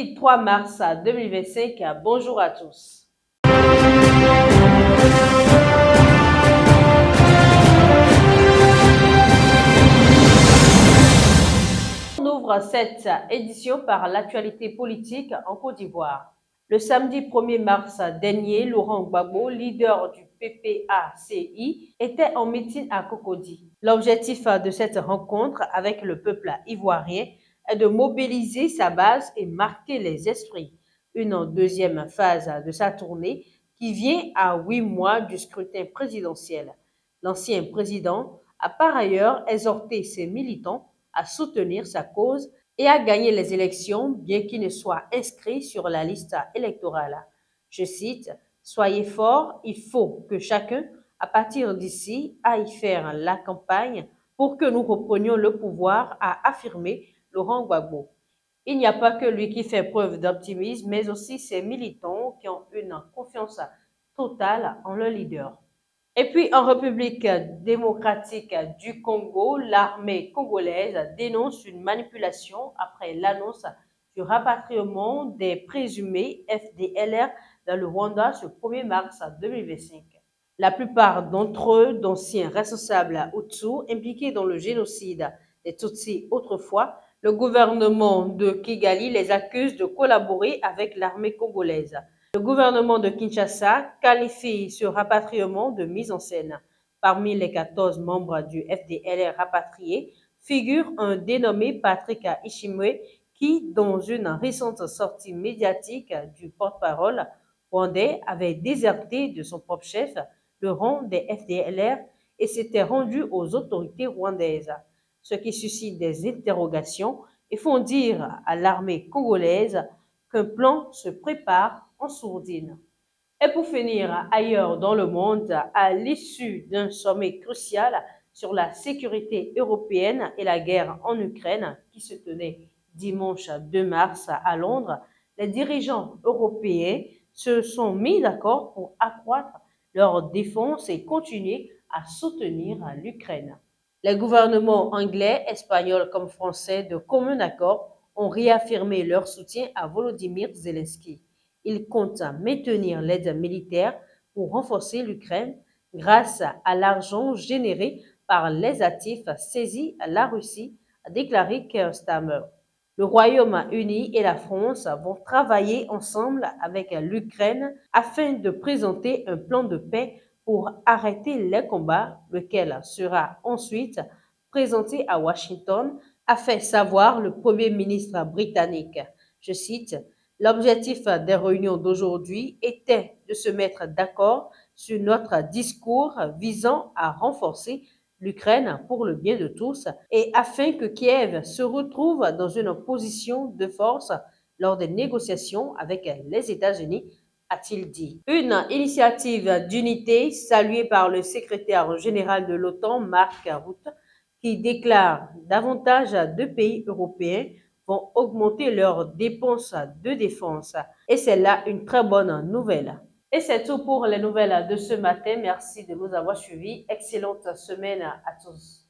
Samedi 3 mars 2025, bonjour à tous. On ouvre cette édition par l'actualité politique en Côte d'Ivoire. Le samedi 1er mars dernier, Laurent Gbagbo, leader du PPACI, était en meeting à Cocody. L'objectif de cette rencontre avec le peuple ivoirien est de mobiliser sa base et marquer les esprits. Une deuxième phase de sa tournée qui vient à 8 mois du scrutin présidentiel. L'ancien président a par ailleurs exhorté ses militants à soutenir sa cause et à gagner les élections, bien qu'il ne soit inscrit sur la liste électorale. Je cite, « Soyez forts, il faut que chacun, à partir d'ici, aille faire la campagne pour que nous reprenions le pouvoir », a affirmé Laurent Gbagbo. Il n'y a pas que lui qui fait preuve d'optimisme, mais aussi ses militants qui ont une confiance totale en leur leader. Et puis, en République démocratique du Congo, l'armée congolaise dénonce une manipulation après l'annonce du rapatriement des présumés FDLR dans le Rwanda ce 1er mars 2025. La plupart d'entre eux, d'anciens responsables Hutus impliqués dans le génocide des Tutsis autrefois, le gouvernement de Kigali les accuse de collaborer avec l'armée congolaise. Le gouvernement de Kinshasa qualifie ce rapatriement de mise en scène. Parmi les 14 membres du FDLR rapatriés figure un dénommé Patrick Ishimwe qui, dans une récente sortie médiatique du porte-parole rwandais, avait déserté de son propre chef le rang des FDLR et s'était rendu aux autorités rwandaises, ce qui suscite des interrogations et font dire à l'armée congolaise qu'un plan se prépare en sourdine. Et pour finir, ailleurs dans le monde, à l'issue d'un sommet crucial sur la sécurité européenne et la guerre en Ukraine qui se tenait dimanche 2 mars à Londres, les dirigeants européens se sont mis d'accord pour accroître leur défense et continuer à soutenir l'Ukraine. Les gouvernements anglais, espagnols comme français de commun accord ont réaffirmé leur soutien à Volodymyr Zelensky. Ils comptent maintenir l'aide militaire pour renforcer l'Ukraine grâce à l'argent généré par les actifs saisis à la Russie, a déclaré Keir Starmer. Le Royaume-Uni et la France vont travailler ensemble avec l'Ukraine afin de présenter un plan de paix pour arrêter les combats, lequel sera ensuite présenté à Washington, a fait savoir le Premier ministre britannique. Je cite, « L'objectif des réunions d'aujourd'hui était de se mettre d'accord sur notre discours visant à renforcer l'Ukraine pour le bien de tous et afin que Kiev se retrouve dans une position de force lors des négociations avec les États-Unis, a-t-il dit. Une initiative d'unité saluée par le secrétaire général de l'OTAN, Mark Rutte, qui déclare davantage de pays européens vont augmenter leurs dépenses de défense. Et c'est là une très bonne nouvelle. Et c'est tout pour les nouvelles de ce matin. Merci de nous avoir suivis. Excellente semaine à tous.